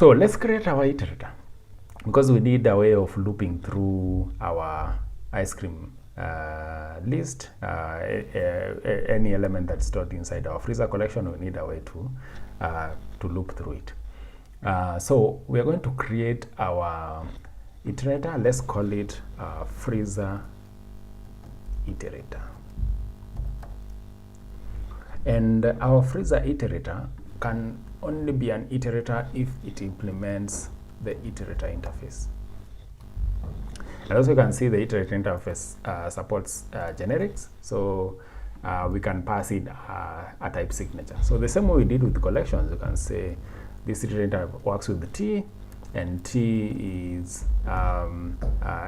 So let's create our iterator, because we need a way of looping through our ice cream list. Any element that's stored inside our freezer collection, we need a way to loop through it. So we are going to create our iterator. Let's call it FreezerIterator. And our FreezerIterator can only be an iterator if it implements the iterator interface. And also you can see the iterator interface supports generics, so we can pass it a type signature. So the same way we did with collections, you can say this iterator works with the T, and T is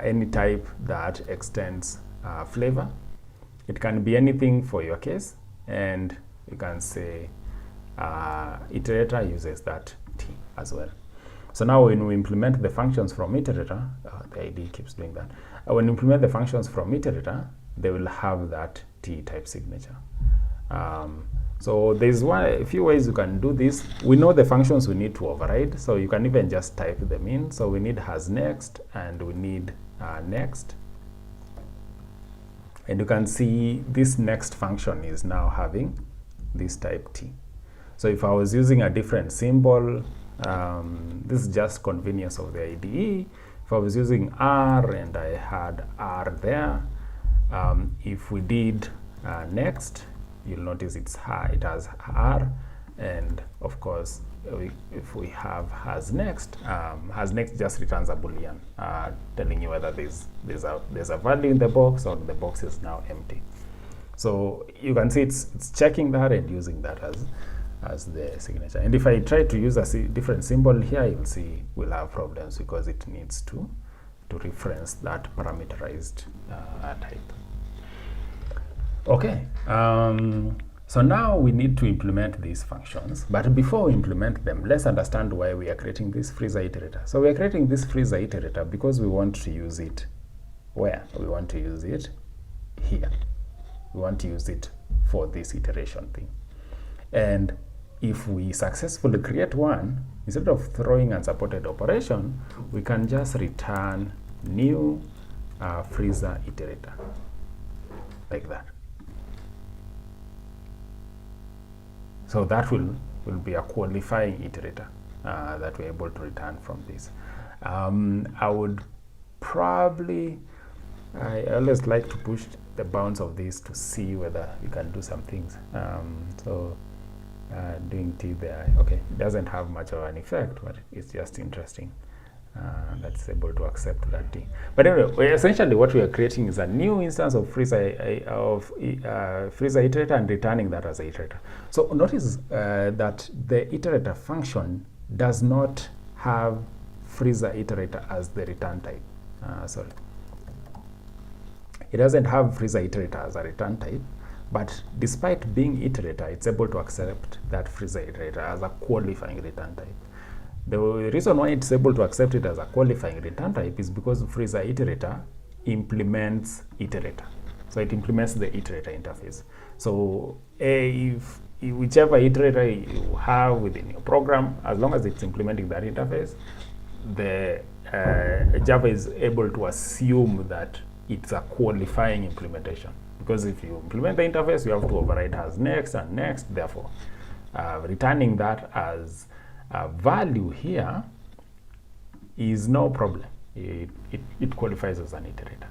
any type that extends flavor. It can be anything for your case, and you can say iterator uses that T as well. So now when we implement the functions from iterator, the ID keeps doing that. When we implement the functions from iterator, they will have that T type signature. So there's a few ways you can do this. We know the functions we need to override, so you can even just type them in. So we need hasNext and we need next. And you can see this next function is now having this type T. So if I was using a different symbol, this is just convenience of the IDE. If I was using R and I had R there, if we did next, you'll notice it has R, and of course if we have hasNext, hasNext just returns a boolean telling you whether there's a value in the box or the box is now empty. So you can see it's checking that and using that as the signature. And if I try to use a different symbol here, you'll see we'll have problems because it needs to reference that parameterized type. Okay, so now we need to implement these functions, but before we implement them, let's understand why we are creating this FreezerIterator. So we are creating this FreezerIterator because we want to use it where? We want to use it here. We want to use it for this iteration thing. And if we successfully create one, instead of throwing unsupported operation, we can just return new FreezerIterator, like that. So that will be a qualifying iterator that we're able to return from this. I would probably, I always like to push the bounds of this to see whether you can do some things. Doing T there, okay, it doesn't have much of an effect, but it's just interesting. That's able to accept that T. But anyway, essentially what we are creating is a new instance of FreezerIterator and returning that as an iterator. So notice that the iterator function does not have FreezerIterator as the return type. It doesn't have FreezerIterator as a return type, but despite being iterator, it's able to accept that FreezerIterator as a qualifying return type. The reason why it's able to accept it as a qualifying return type is because FreezerIterator implements iterator. So it implements the iterator interface. So if whichever iterator you have within your program, as long as it's implementing that interface, the Java is able to assume that it's a qualifying implementation. Because if you implement the interface, you have to override hasNext and next. Therefore, returning that as a value here is no problem. It qualifies as an iterator.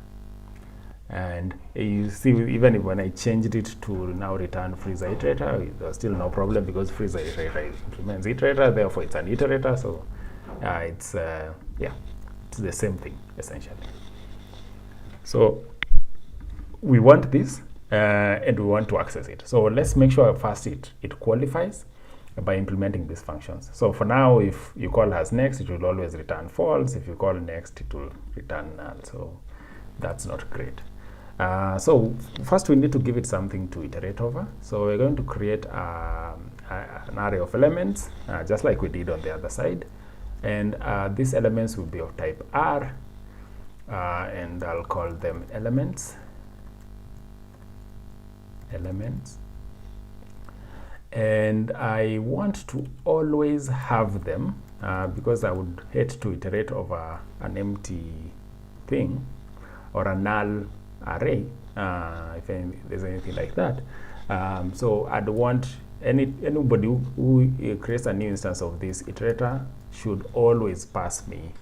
And you see, even if when I changed it to now return FreezerIterator, there's still no problem because FreezerIterator implements iterator, therefore it's an iterator. So it's the same thing essentially. So we want this and we want to access it. So let's make sure first it qualifies by implementing these functions. So for now, if you call hasNext, it will always return false. If you call next, it will return null. So that's not great. So first we need to give it something to iterate over. So we're going to create an array of elements, just like we did on the other side. And these elements will be of type R, and I'll call them elements. And I want to always have them because I would hate to iterate over an empty thing or a null array, if there's anything like that. So I'd want anybody who creates a new instance of this iterator should always pass me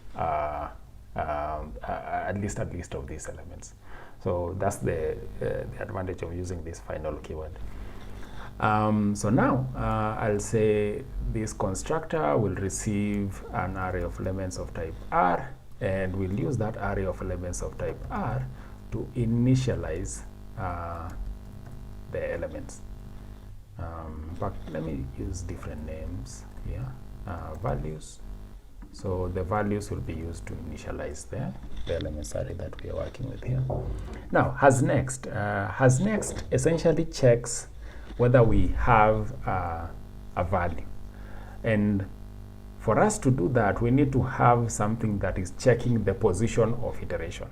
at least a list of these elements. So that's the advantage of using this final keyword. So now I'll say this constructor will receive an array of elements of type R, and we'll use that array of elements of type R to initialize the elements. But let me use different names here, values. So the values will be used to initialize the elements array that we are working with here. Now, hasNext. hasNext essentially checks whether we have a value. And for us to do that, we need to have something that is checking the position of iteration.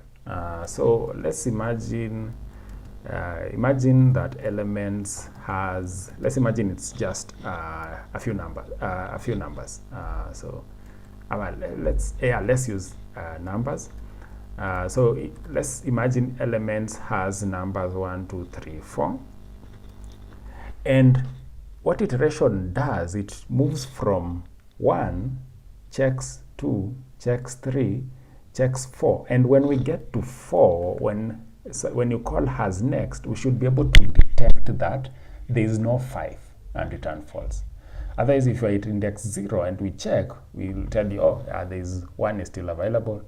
So let's imagine that elements has, let's imagine it's just a few numbers. Let's use numbers. So let's imagine elements has numbers 1, 2, 3, 4. And what iteration does, it moves from 1, checks 2, checks 3, checks 4. And when we get to 4, when you call hasNext, we should be able to detect that there is no 5 and return false. Otherwise, if you're at index 0 and we check, we will tell you, oh, there is 1 is still available,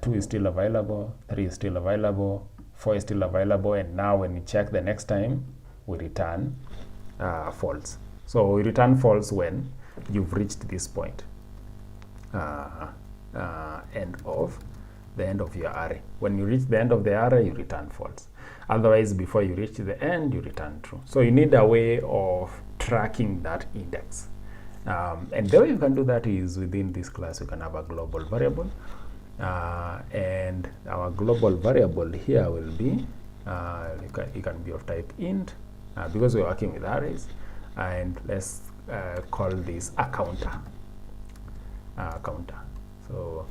2 is still available, 3 is still available, 4 is still available, and now when we check the next time, we return false. So we return false when you've reached this point, end of the end of your array. When you reach the end of the array, you return false. Otherwise, before you reach the end, you return true. So you need a way of tracking that index. And the way you can do that is within this class, you can have a global variable. And our global variable here will be, it can be of type int, because we're working with arrays. And let's call this a counter. So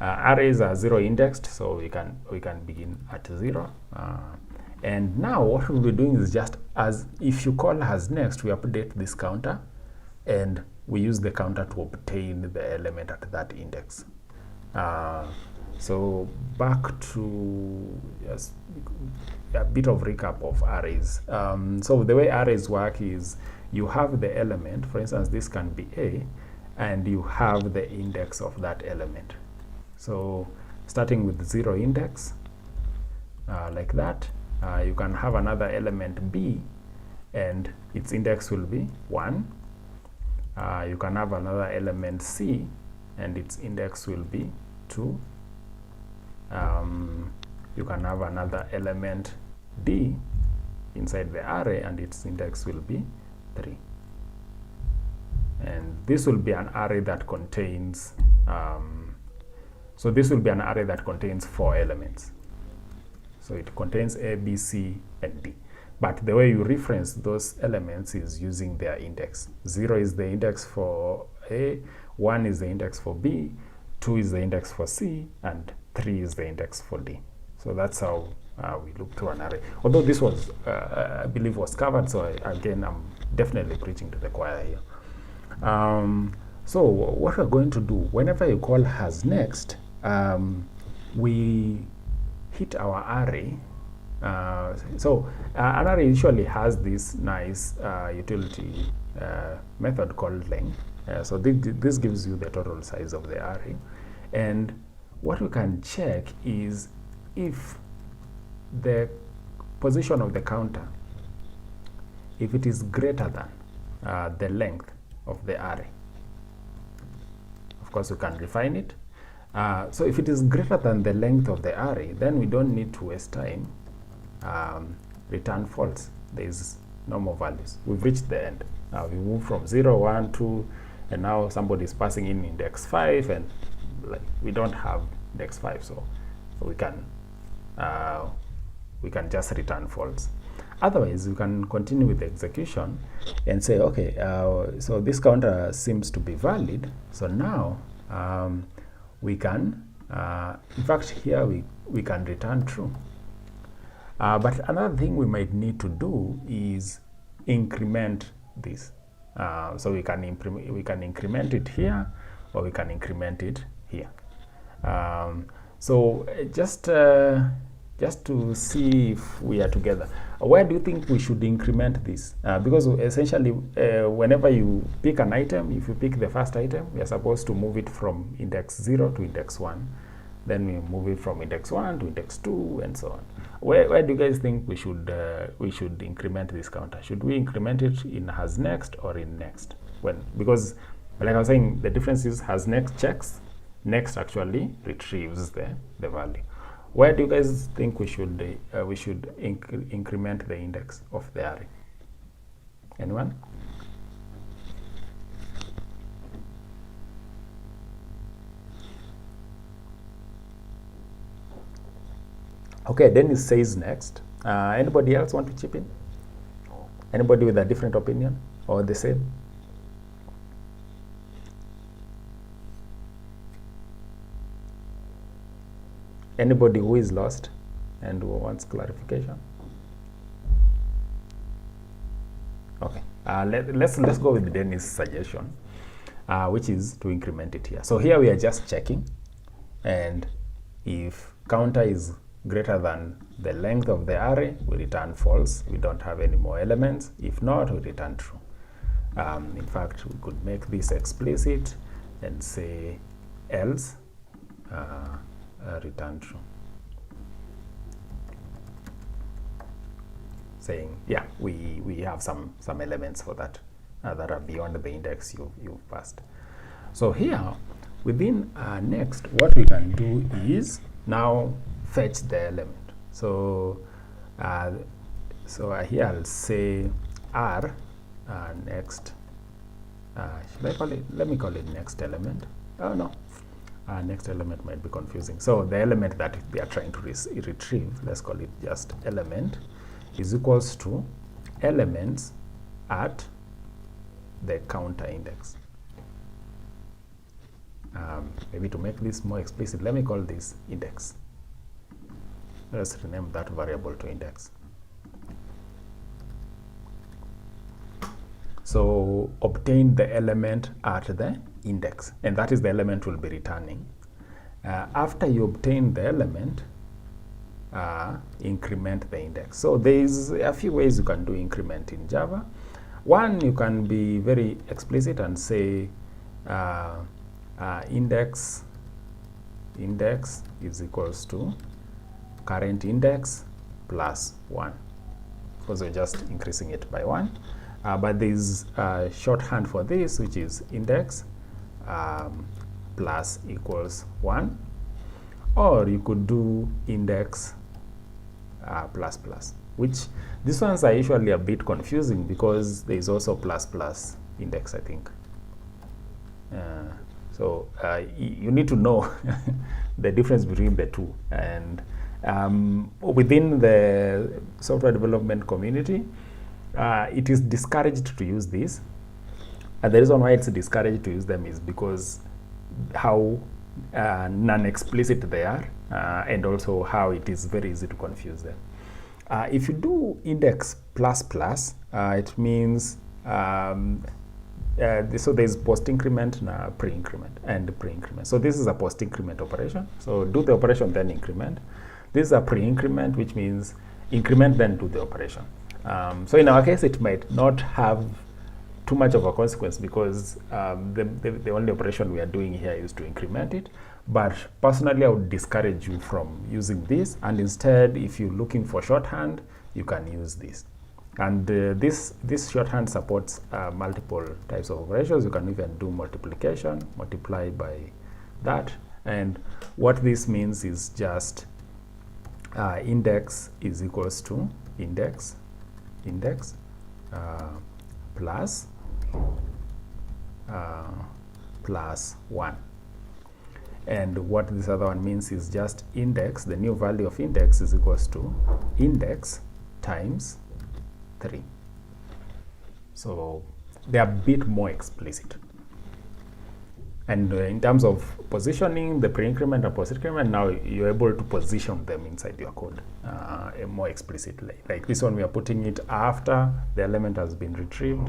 arrays are 0 indexed, so we can begin at 0. And now what we'll be doing is just as if you call hasNext, we update this counter, and we use the counter to obtain the element at that index. So back to just a bit of recap of arrays. So the way arrays work is you have the element, for instance, this can be A, and you have the index of that element. So starting with 0 index, like that, you can have another element B, and its index will be 1. You can have another element C, and its index will be 2. You can have another element D inside the array, and its index will be 3. And this will be an array that contains this will be an array that contains 4 elements. So it contains A, B, C, and D. But the way you reference those elements is using their index. 0 is the index for A, 1 is the index for B, 2 is the index for C, and 3 is the index for D. So that's how we look through an array. Although this was, I believe, was covered, so again, I'm definitely preaching to the choir here. So what we're going to do, whenever you call hasNext, we hit our array. So an array usually has this nice utility method called length. So this gives you the total size of the array. And what we can check is if the position of the counter, if it is greater than the length of the array. Of course, we can refine it. So if it is greater than the length of the array, then we don't need to waste time. Return false. There is no more values. We've reached the end. We move from 0, 1, 2, and now somebody is passing in index 5, and we don't have index 5, so we can just return false. Otherwise, you can continue with the execution and say, okay, so this counter seems to be valid. So now we can, in fact, here we can return true. But another thing we might need to do is increment this. So we can increment it here, or we can increment it here. So just to see if we are together, where do you think we should increment this? Because essentially, whenever you pick an item, if you pick the first item, we are supposed to move it from index 0 to index 1. Then we move it from index 1 to index 2, and so on. Where do you guys think we should increment this counter? Should we increment it in hasNext or in next? Because like I was saying, the difference is hasNext checks, next actually retrieves the value. Where do you guys think we should increment the index of the array? Anyone? Okay, Dennis says next. Anybody else want to chip in? Anybody with a different opinion or the same? Anybody who is lost and who wants clarification? Okay, let's go with Dennis' suggestion, which is to increment it here. So here we are just checking, and if counter is greater than the length of the array, we return false. We don't have any more elements. If not, we return true. In fact, we could make this explicit and say else return true. Saying, yeah, we have some elements for that that are beyond the index you've passed. So here, within next, what we can do is now fetch the element. So here I'll say r next. Should I call it? Let me call it next element. Oh no, next element might be confusing. So the element that we are trying to retrieve, let's call it just element, is equals to elements at the counter index. Maybe to make this more explicit, let me call this index. Let's rename that variable to index. So obtain the element at the index, and that is the element we'll be returning. After you obtain the element, increment the index. So there's a few ways you can do increment in Java. One, you can be very explicit and say index is equals to current index plus 1, because we're just increasing it by 1. But there's shorthand for this, which is index plus equals 1, or you could do index plus plus, which these ones are usually a bit confusing because there is also plus plus index, I think. So you need to know the difference between the two. And within the software development community, it is discouraged to use this. And the reason why it's discouraged to use them is because how non-explicit they are, and also how it is very easy to confuse them. If you do index plus plus, it means so there's post increment, pre-increment, and pre-increment. So this is a post increment operation. So do the operation, then increment. This is a pre-increment, which means increment, then do the operation. So in our case, it might not have too much of a consequence because the only operation we are doing here is to increment it. But personally, I would discourage you from using this, and instead, if you're looking for shorthand, you can use this. And this shorthand supports multiple types of operations. You can even do multiplication, multiply by that. And what this means is just index is equals to index plus 1. And what this other one means is just index, the new value of index is equals to index times 3. So they are a bit more explicit. And in terms of positioning, the pre-increment and post-increment, now you're able to position them inside your code more explicitly. Like this one, we are putting it after the element has been retrieved.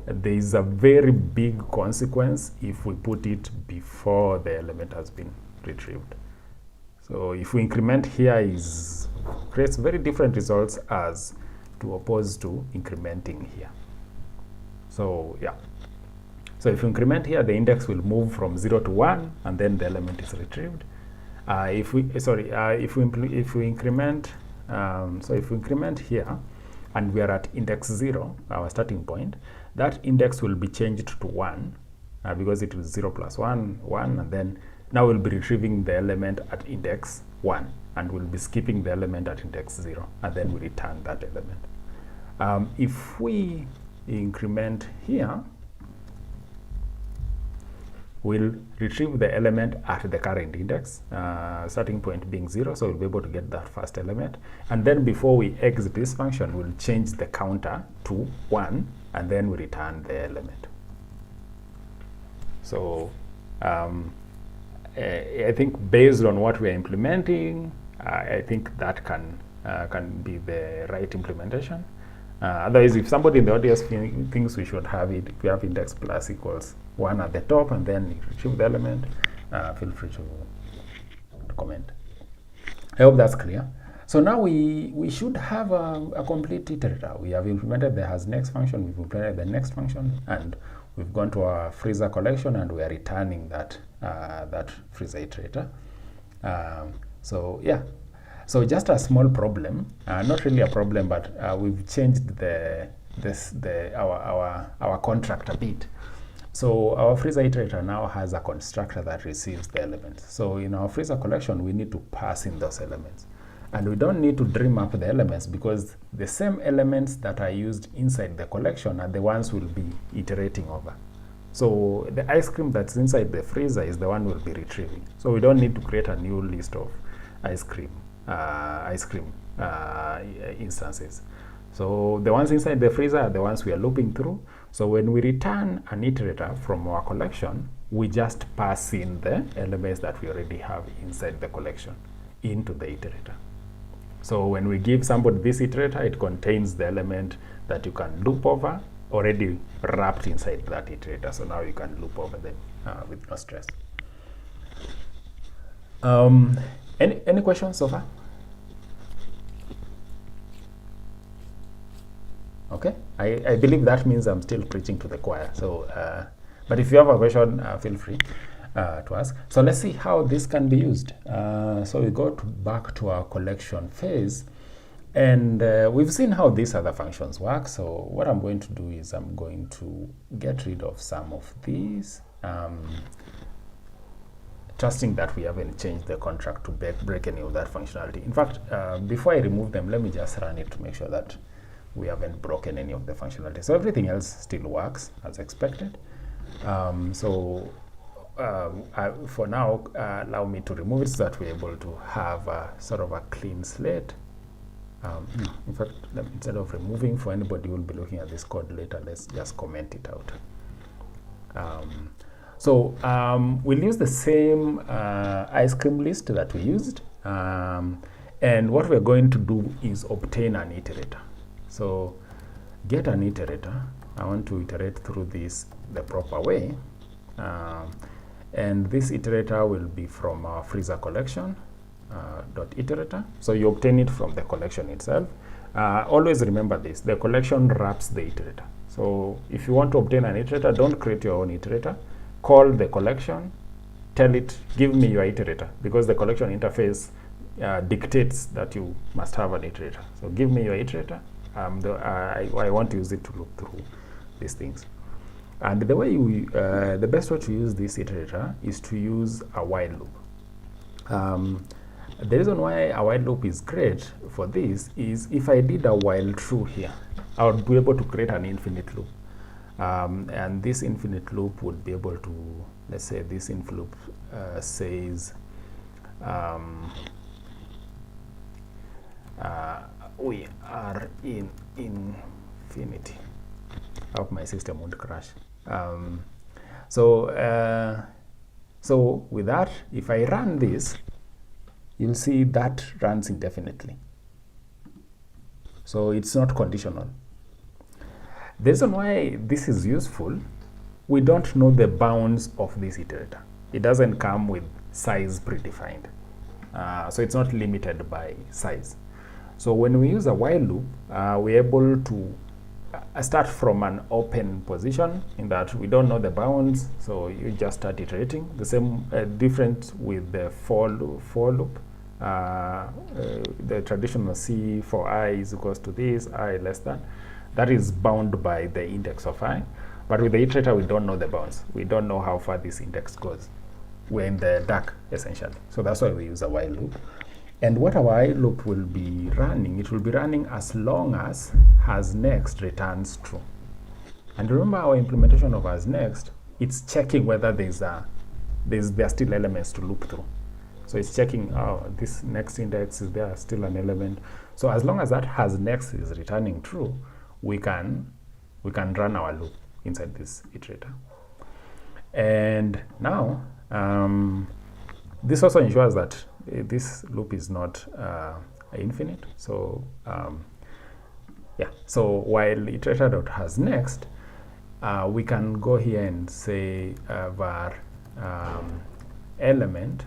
There is a very big consequence if we put it before the element has been retrieved. So if we increment here, creates very different results as to oppose to incrementing here. So yeah. So if you increment here, the index will move from 0 to 1, and then the element is retrieved. If we increment, so if we increment here, and we are at index 0, our starting point, that index will be changed to 1 because it was 0 plus 1, 1, and then now we'll be retrieving the element at index 1, and we'll be skipping the element at index 0, and then we return that element. If we increment here, we'll retrieve the element at the current index, starting point being 0, so we'll be able to get that first element. And then before we exit this function, we'll change the counter to 1, and then we return the element. So I think based on what we're implementing, I think that can be the right implementation. Otherwise, if somebody in the audience thinks we should have it, if we have index plus equals 1 at the top and then you retrieve the element, feel free to comment. I hope that's clear. So now we should have a complete iterator. We have implemented the hasNext function, we've implemented the next function, and we've gone to our freezer collection, and we are returning that FreezerIterator. So yeah. So just a small problem, not really a problem, but we've changed our contract a bit. So our FreezerIterator now has a constructor that receives the elements. So in our freezer collection, we need to pass in those elements. And we don't need to dream up the elements because the same elements that are used inside the collection are the ones we'll be iterating over. So the ice cream that's inside the freezer is the one we'll be retrieving. So we don't need to create a new list of ice cream instances. So the ones inside the freezer are the ones we are looping through. So when we return an iterator from our collection, we just pass in the elements that we already have inside the collection into the iterator. So when we give somebody this iterator, it contains the element that you can loop over already wrapped inside that iterator. So now you can loop over them with no stress. Any questions so far? Okay, I believe that means I'm still preaching to the choir. So, but if you have a question, feel free to ask. So let's see how this can be used. So we go back to our collection phase, and we've seen how these other functions work. So what I'm going to do is I'm going to get rid of some of these. Trusting that we haven't changed the contract to break any of that functionality. In fact, before I remove them, let me just run it to make sure that we haven't broken any of the functionality. So everything else still works as expected. For now, allow me to remove it so that we're able to have sort of a clean slate. In fact, instead of removing, for anybody who will be looking at this code later, let's just comment it out. We'll use the same ice cream list that we used. And what we're going to do is obtain an iterator. So get an iterator. I want to iterate through this the proper way. And this iterator will be from our freezer collection .iterator. So you obtain it from the collection itself. Always remember this, the collection wraps the iterator. So if you want to obtain an iterator, don't create your own iterator. Call the collection, tell it, give me your iterator, because the collection interface dictates that you must have an iterator. So give me your iterator. I want to use it to loop through these things. And the way the best way to use this iterator is to use a while loop. The reason why a while loop is great for this is if I did a while true here, I would be able to create an infinite loop. And this infinite loop would be able to, let's say this infinite loop says we are in infinity. I hope my system won't crash. So with that, if I run this, you'll see that runs indefinitely. So it's not conditional. The reason why this is useful, we don't know the bounds of this iterator. It doesn't come with size predefined. So it's not limited by size. So when we use a while loop, we're able to start from an open position in that we don't know the bounds, so you just start iterating. The same difference with the for loop. The traditional C for I is equals to this, I less than. That is bound by the index of I. But with the iterator, we don't know the bounds. We don't know how far this index goes. We're in the dark, essentially. So that's why we use a while loop. And what a while loop will be running, it will be running as long as hasNext returns true. And remember our implementation of hasNext, it's checking whether there are still elements to loop through. So it's checking, this next index, is there still an element? So as long as that hasNext is returning true, we can run our loop inside this iterator. And now, this also ensures that this loop is not infinite. So yeah, so while iterator.hasNext, we can go here and say var element,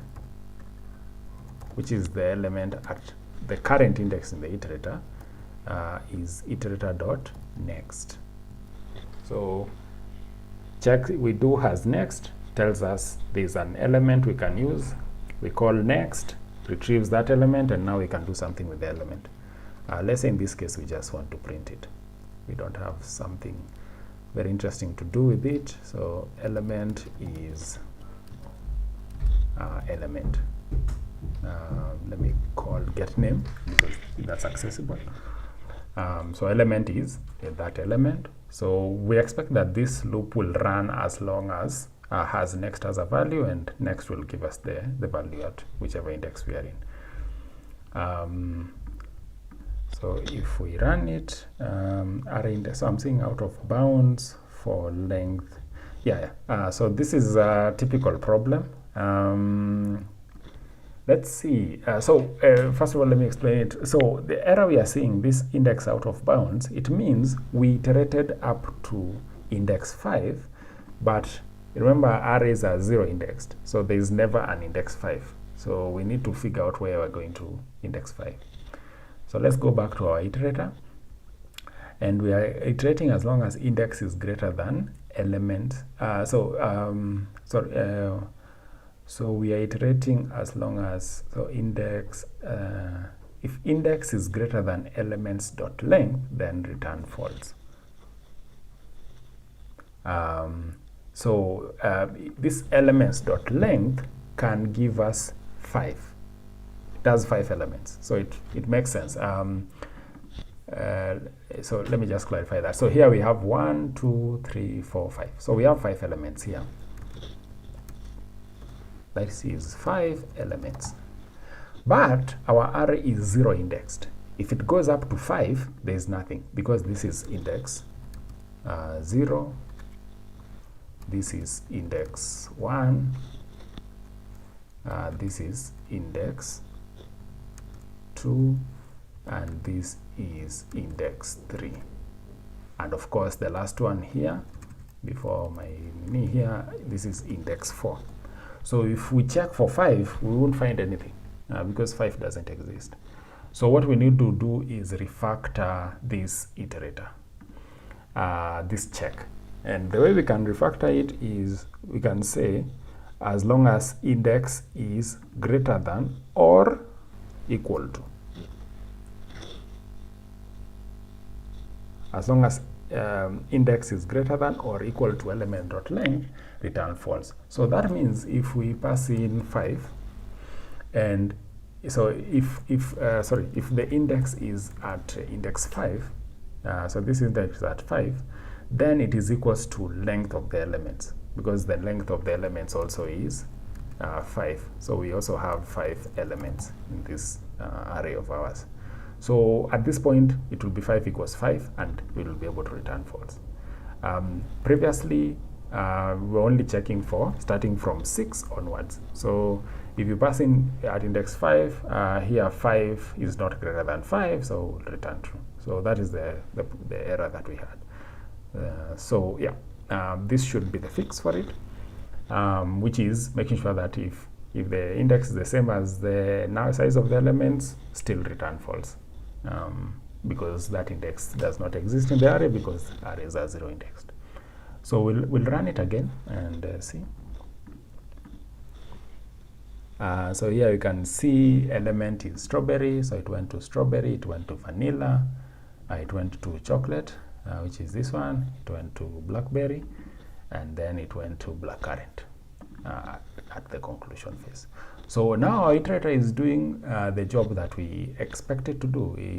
which is the element at the current index in the iterator, is iterator.next. So check, we do hasNext, tells us there's an element we can use. We call next, retrieves that element, and now we can do something with the element. Let's say in this case we just want to print it. We don't have something very interesting to do with it. So element is element. Let me call getName because that's accessible. So element is that element. So we expect that this loop will run as long as hasNext has a value, and next will give us the value at whichever index we are in. So if we run it, array index, so I'm saying out of bounds for length. So this is a typical problem. Let's see. First of all, let me explain it. So the error we are seeing, this index out of bounds, it means we iterated up to index 5, but remember arrays are 0 indexed, so there is never an index 5. So we need to figure out where we're going to index 5. So let's go back to our iterator, and we are iterating as long as index is greater than element. So we are iterating as long as, so index, if index is greater than elements.length, then return false. This elements.length can give us 5. It has 5 elements, so it makes sense. So let me just clarify that. So here we have 1, 2, 3, 4, 5. So we have 5 elements here. This is 5 elements. But our array is 0 indexed. If it goes up to 5, there is nothing, because this is index 0. This is index 1. This is index 2. And this is index 3. And of course, the last one here, before my knee here, this is index 4. So if we check for 5, we won't find anything because 5 doesn't exist. So what we need to do is refactor this iterator, this check. And the way we can refactor it is we can say as long as index is greater than or equal to. As long as index is greater than or equal to element.length, return false. So that means if we pass in 5, and so if the index is at index 5, so this index is at 5, then it is equals to length of the elements, because the length of the elements also is 5. So we also have 5 elements in this array of ours. So at this point, it will be 5 equals 5, and we will be able to return false. Previously, we were only checking for starting from 6 onwards. So if you pass in at index 5, here 5 is not greater than 5, so we'll return true. So that is the error that we had. So yeah, this should be the fix for it, which is making sure that if the index is the same as the now size of the elements, still return false, because that index does not exist in the array because arrays are 0 indexed. So we'll run it again and see. So here you can see element is strawberry, so it went to strawberry, it went to vanilla, it went to chocolate, which is this one, it went to blackberry, and then it went to blackcurrant at the conclusion phase. So now our iterator is doing the job that we expected to do.